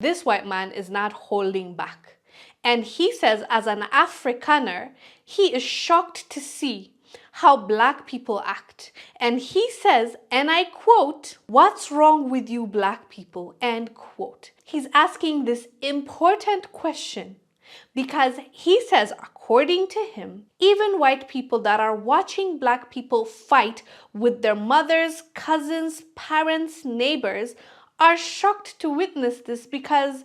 This white man is not holding back. And he says, as an Afrikaner, he is shocked to see how black people act. And he says, and I quote, "What's wrong with you black people?" End quote. He's asking this important question because he says, according to him, even white people that are watching black people fight with their mothers, cousins, parents, neighbors are shocked to witness this because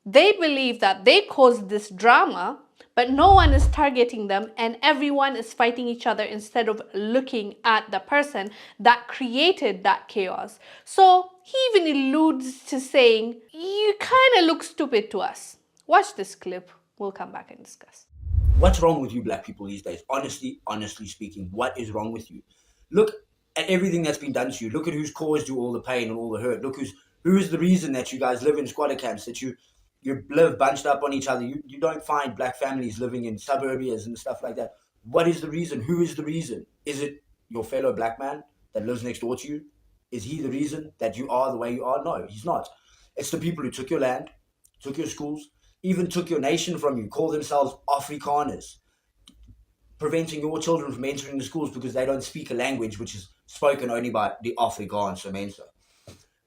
they believe that they caused this drama, but no one is targeting them and everyone is fighting each other instead of looking at the person that created that chaos. So he even alludes to saying, "You kind of look stupid to us." Watch this clip. We'll come back and discuss. What's wrong with you black people these days? Honestly speaking, what is wrong with you? Look at everything that's been done to you. Look at who's caused you all the pain and all the hurt. Look who's the reason that you guys live in squatter camps, that you live bunched up on each other. You don't find black families living in suburbias and stuff like that. What is the reason? Who is the reason? Is it your fellow black man that lives next door to you? Is he the reason that you are the way you are? No, he's not. It's the people who took your land, took your schools, even took your nation from you, call themselves Afrikaners, preventing your children from entering the schools because they don't speak a language which is spoken only by the Afrikaans mensen.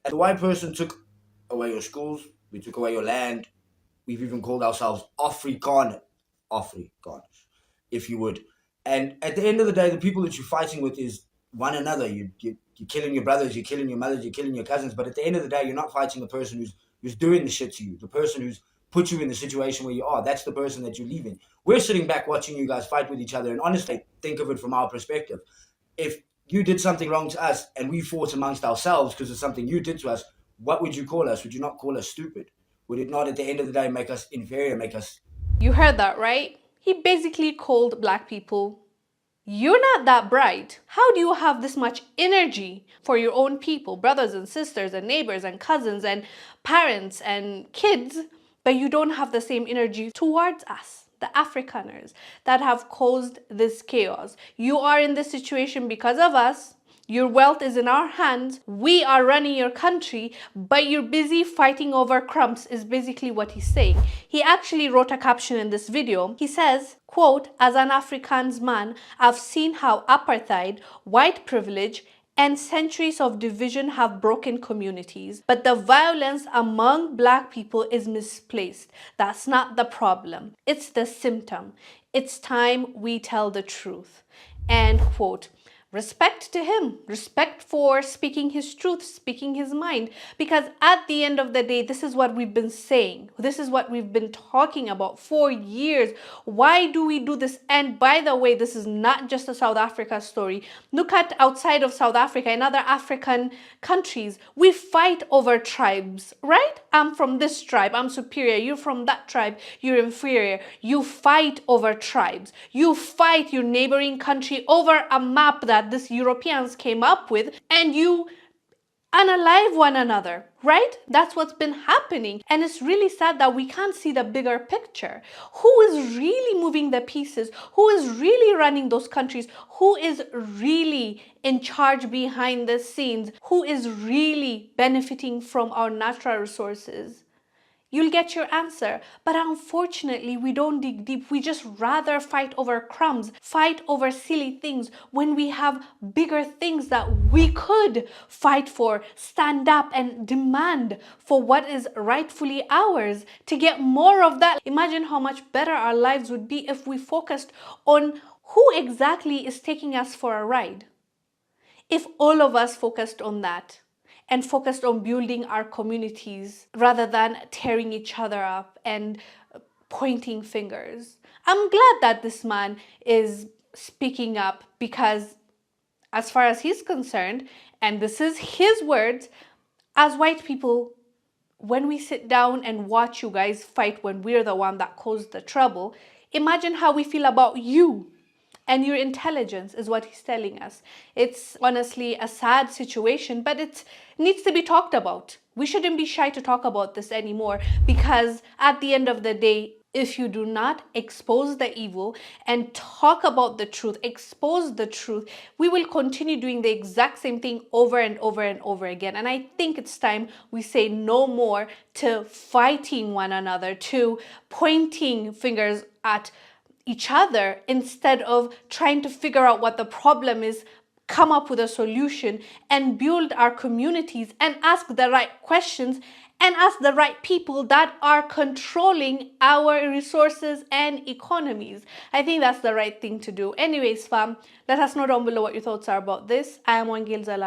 And the white person took away your schools, we took away your land, we've even called ourselves Afrikaners, if you would. And at the end of the day, the people that you're fighting with is one another. You're killing your brothers, you're killing your mothers, you're killing your cousins, but at the end of the day, you're not fighting the person who's doing the shit to you, the person who's put you in the situation where you are. That's the person that you're leaving. We're sitting back watching you guys fight with each other, and honestly, think of it from our perspective. If you did something wrong to us and we fought amongst ourselves because of something you did to us, what would you call us? Would you not call us stupid? Would it not at the end of the day make us inferior, make us... You heard that, right? He basically called black people, "You're not that bright. How do you have this much energy for your own people, brothers and sisters and neighbors and cousins and parents and kids, but you don't have the same energy towards us, the Afrikaners, that have caused this chaos? You are in this situation because of us. Your wealth is in our hands. We are running your country, but you're busy fighting over crumbs," is basically what he's saying. He actually wrote a caption in this video. He says, quote, "As an Afrikaans man, I've seen how apartheid, white privilege, and centuries of division have broken communities. But the violence among black people is misplaced. That's not the problem. It's the symptom. It's time we tell the truth." End quote. Respect to him, respect for speaking his truth, speaking his mind, because at the end of the day, this is what we've been saying. This is what we've been talking about for years. Why do we do this? And by the way, this is not just a South Africa story. Look at outside of South Africa, in other African countries, we fight over tribes, right? I'm from this tribe, I'm superior. You're from that tribe, you're inferior. You fight over tribes. You fight your neighboring country over a map that these Europeans came up with, and you unalive one another, right? That's what's been happening. And it's really sad that we can't see the bigger picture. Who is really moving the pieces? Who is really running those countries? Who is really in charge behind the scenes? Who is really benefiting from our natural resources? You'll get your answer. But unfortunately, we don't dig deep. We just rather fight over crumbs, fight over silly things when we have bigger things that we could fight for, stand up and demand for what is rightfully ours, to get more of that. Imagine how much better our lives would be if we focused on who exactly is taking us for a ride. If all of us focused on that, and focused on building our communities rather than tearing each other up and pointing fingers. I'm glad that this man is speaking up because, as far as he's concerned, and this is his words, as white people, when we sit down and watch you guys fight when we're the one that caused the trouble, imagine how we feel about you. And your intelligence is what he's telling us. It's honestly a sad situation, but it needs to be talked about. We shouldn't be shy to talk about this anymore because at the end of the day, if you do not expose the evil and talk about the truth, expose the truth, we will continue doing the exact same thing over and over and over again. And I think it's time we say no more to fighting one another, to pointing fingers at each other instead of trying to figure out what the problem is, come up with a solution, and build our communities and ask the right questions and ask the right people that are controlling our resources and economies. I think that's the right thing to do. Anyways, fam, let us know down below what your thoughts are about this. I am Wongel Zelalem.